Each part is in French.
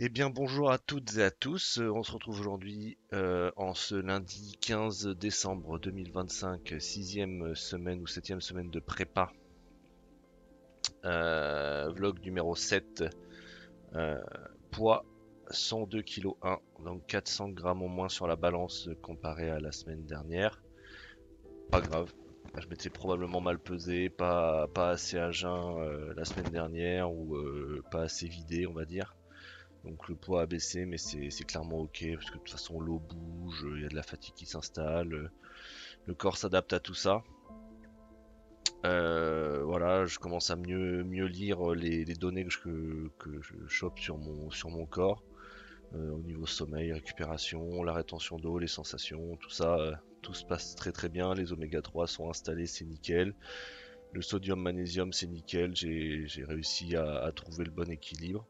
Eh bien bonjour à toutes et à tous. On se retrouve aujourd'hui en ce lundi 15 décembre 2025, sixième semaine ou septième semaine de prépa. Vlog numéro 7. euh, Poids 102 kg 1, donc 400 grammes en moins sur la balance comparé à la semaine dernière. Pas grave. Je m'étais probablement mal pesé, pas assez à jeun la semaine dernière ou pas assez vidé on va dire. Donc le poids a baissé, mais c'est clairement ok, parce que de toute façon l'eau bouge, il y a de la fatigue qui s'installe, le corps s'adapte à tout ça. Voilà, je commence à mieux lire les données que je chope sur mon corps, au niveau sommeil, récupération, la rétention d'eau, les sensations, tout ça, tout se passe très très bien, les oméga 3 sont installés, c'est nickel. Le sodium magnésium c'est nickel, j'ai réussi à trouver le bon équilibre.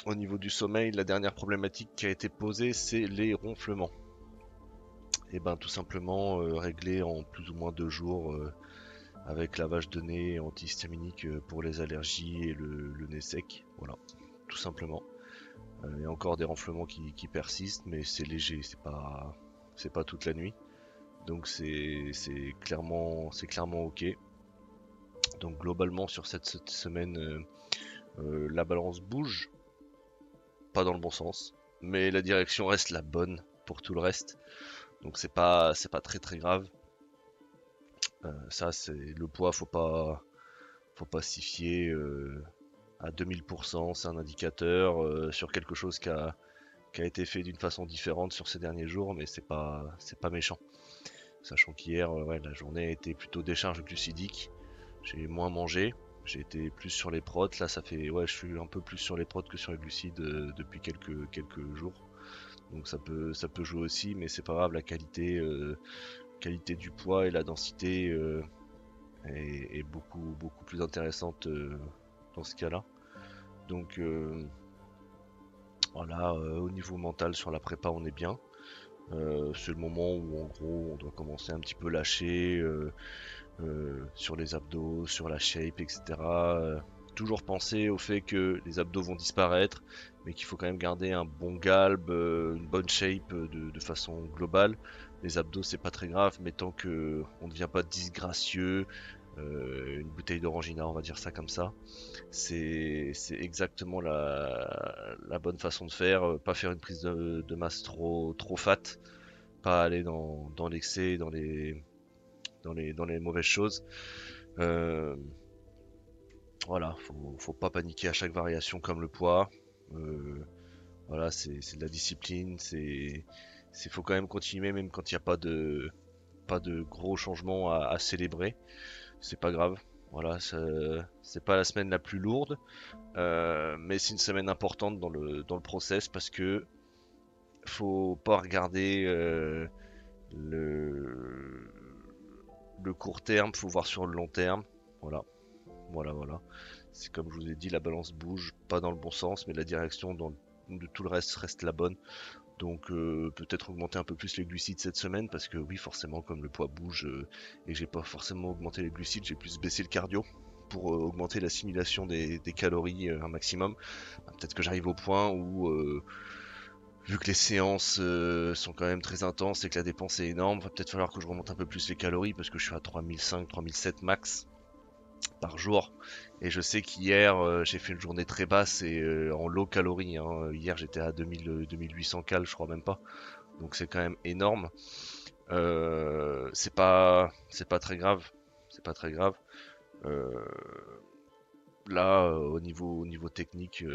Au niveau du sommeil, la dernière problématique qui a été posée, c'est les ronflements. Et ben tout simplement réglé en plus ou moins 2 jours avec lavage de nez antihistaminique pour les allergies et le nez sec. Voilà, tout simplement. Il y a encore des ronflements qui persistent, mais c'est léger, c'est pas toute la nuit. Donc c'est clairement ok. Donc globalement sur cette semaine, la balance bouge, pas dans le bon sens, mais la direction reste la bonne pour tout le reste. Donc c'est pas très très grave. Ça c'est le poids, faut pas s'y fier à 2000%. C'est un indicateur sur quelque chose qui a été fait d'une façon différente sur ces derniers jours, mais c'est pas méchant. Sachant qu'hier, ouais, la journée a été plutôt décharge glucidique. J'ai moins mangé. J'ai été plus sur les prods. Là, ça fait, ouais, je suis un peu plus sur les prods que sur les glucides depuis quelques jours. Donc ça peut jouer aussi, mais c'est pas grave. La qualité du poids et la densité est beaucoup plus intéressante dans ce cas-là. Donc voilà, au niveau mental sur la prépa, on est bien. C'est le moment où en gros on doit commencer un petit peu lâcher sur les abdos, sur la shape, etc. Toujours penser au fait que les abdos vont disparaître, mais qu'il faut quand même garder un bon galbe, une bonne shape de façon globale. Les abdos c'est pas très grave, mais tant que on ne devient pas disgracieux, une bouteille d'orangina, on va dire ça comme ça. C'est exactement la bonne façon de faire. Pas faire une prise de masse trop fat, pas aller dans l'excès, dans les mauvaises choses. Euh, voilà, faut pas paniquer à chaque variation comme le poids. Euh, voilà, c'est de la discipline, faut quand même continuer même quand il n'y a pas de gros changements à célébrer. C'est pas grave. Voilà, c'est pas la semaine la plus lourde, mais c'est une semaine importante dans le process parce que faut pas regarder le, le court terme, faut voir sur le long terme. Voilà, voilà. C'est comme je vous ai dit, la balance bouge, pas dans le bon sens, mais la direction de tout le reste reste la bonne. Donc peut-être augmenter un peu plus les glucides cette semaine parce que oui forcément comme le poids bouge et que j'ai pas forcément augmenté les glucides, j'ai plus baissé le cardio pour augmenter l'assimilation des calories un maximum. Peut-être que j'arrive au point où vu que les séances sont quand même très intenses et que la dépense est énorme, va peut-être falloir que je remonte un peu plus les calories parce que je suis à 3005, 3007 max par jour. Et je sais qu'hier, j'ai fait une journée très basse et en low calories, hein. Hier, j'étais à 2800 cales, je crois même pas. Donc c'est quand même énorme. C'est pas très grave. C'est pas très grave. Euh, Là, au niveau technique,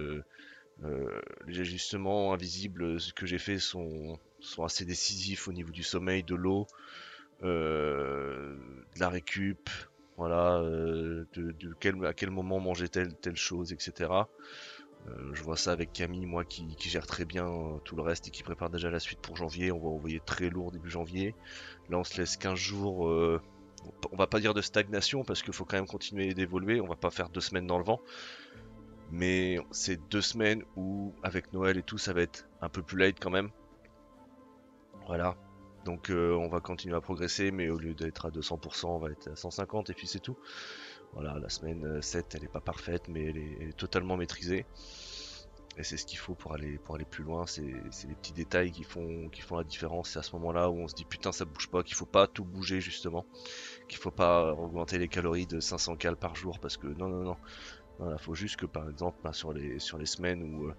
les ajustements invisibles que j'ai fait sont assez décisifs au niveau du sommeil, de l'eau, de la récup, voilà, à quel moment manger telle chose, etc. Je vois ça avec Camille, moi qui gère très bien tout le reste et qui prépare déjà la suite pour janvier. On va envoyer très lourd début janvier. Là, on se laisse 15 jours. On va pas dire de stagnation parce qu'il faut quand même continuer d'évoluer. On va pas faire 2 semaines dans le vent. Mais c'est 2 semaines où, avec Noël et tout, ça va être un peu plus light quand même. Voilà. Donc on va continuer à progresser, mais au lieu d'être à 200%, on va être à 150 et puis c'est tout. Voilà, la semaine 7, elle est pas parfaite, mais elle est totalement maîtrisée. Et c'est ce qu'il faut pour aller plus loin, c'est les petits détails qui font la différence. C'est à ce moment-là où on se dit putain ça bouge pas, qu'il faut pas tout bouger justement, qu'il faut pas augmenter les calories de 500 cales par jour parce que non. Voilà, faut juste que par exemple sur les semaines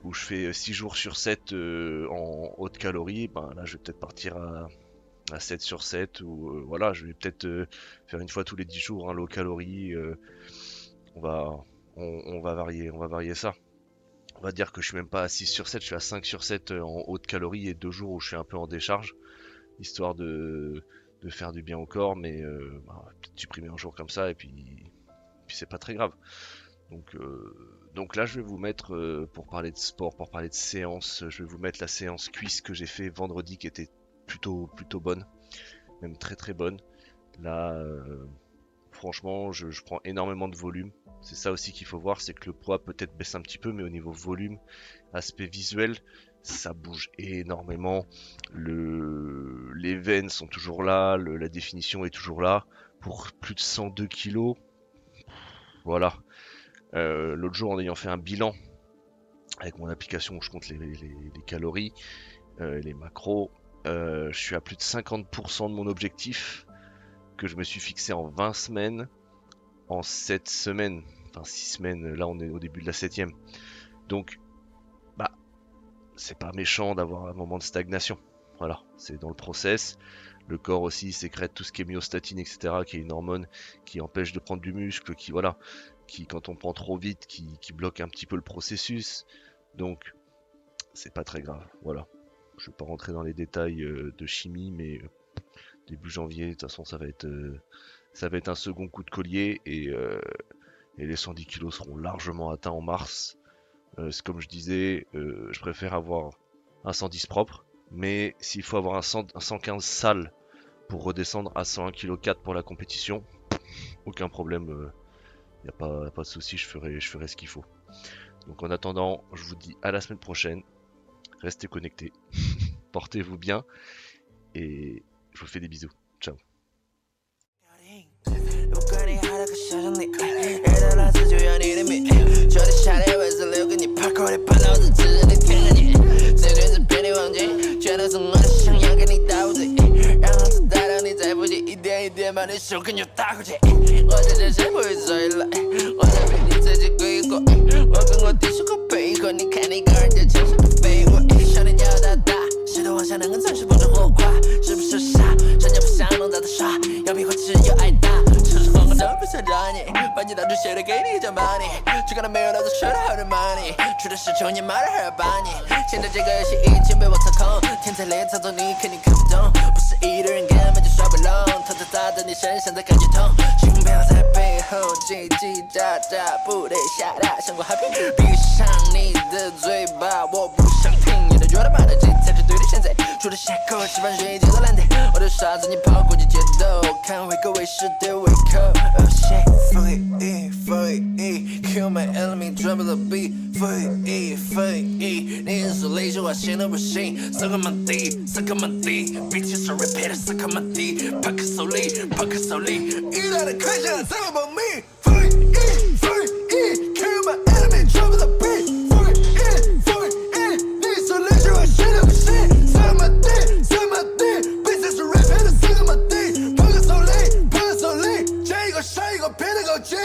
où je fais 6 jours sur 7 en haute calorie, ben là je vais peut-être partir à 7 sur 7 ou voilà, je vais peut-être faire une fois tous les 10 jours un low calorie. On va varier ça. On va dire que je suis même pas à 6 sur 7, je suis à 5 sur 7 en haute calorie et 2 jours où je suis un peu en décharge, histoire de faire du bien au corps, mais peut-être supprimer un jour comme ça et puis c'est pas très grave. Donc là je vais vous mettre, pour parler de sport, pour parler de séance, je vais vous mettre la séance cuisse que j'ai fait vendredi qui était plutôt bonne, même très très bonne. Là franchement je prends énormément de volume. C'est ça aussi qu'il faut voir, c'est que le poids peut-être baisse un petit peu, mais au niveau volume, aspect visuel, ça bouge énormément. Les veines sont toujours là, la définition est toujours là. Pour plus de 102 kilos, voilà. L'autre jour, en ayant fait un bilan avec mon application où je compte les calories, les macros, je suis à plus de 50% de mon objectif que je me suis fixé en 20 semaines. En 7 semaines, enfin 6 semaines, là on est au début de la 7ème. Donc, c'est pas méchant d'avoir un moment de stagnation. Voilà, c'est dans le process. Le corps aussi sécrète tout ce qui est myostatine, etc., qui est une hormone qui empêche de prendre du muscle, qui quand on prend trop vite, qui bloque un petit peu le processus. Donc, c'est pas très grave. Voilà. Je vais pas rentrer dans les détails de chimie, mais début janvier, de toute façon, ça va être un second coup de collier et les 110 kilos seront largement atteints en mars. C'est comme je disais, je préfère avoir un 110 propre, mais s'il faut avoir un 115 sale pour redescendre à 101,4 kg pour la compétition, aucun problème, y a pas de souci, je ferai ce qu'il faut. Donc en attendant, je vous dis à la semaine prochaine, restez connectés, portez-vous bien et je vous fais des bisous. Ciao.把你当成谁来给你讲把你只看到没有脑子说的好的 money 出的是求你妈的还要把你现在这个游戏已经被我操控天才猎操纵你肯定看不懂不是一的人根本就耍不拢头头砸在你身上才感觉痛心不要在背后叽叽喳喳不得下大想过好骗闭上你的嘴巴我不想听你的觉得把的这才是对的现在除了下课吃饭睡觉都懒得我的傻子你跑过去街头看回各位是对胃口 Oh shit Free Kill my enemy drum of the beat Free 你说那些话信都不信4个满地比起说 repeat 4个满地帕克手里一来的看下3个保密 Free Kill my enemy drum of the beat Free 你说那些话信都不信4个满地比起说 repeat 4个满地帕克手里这个下一个别的高级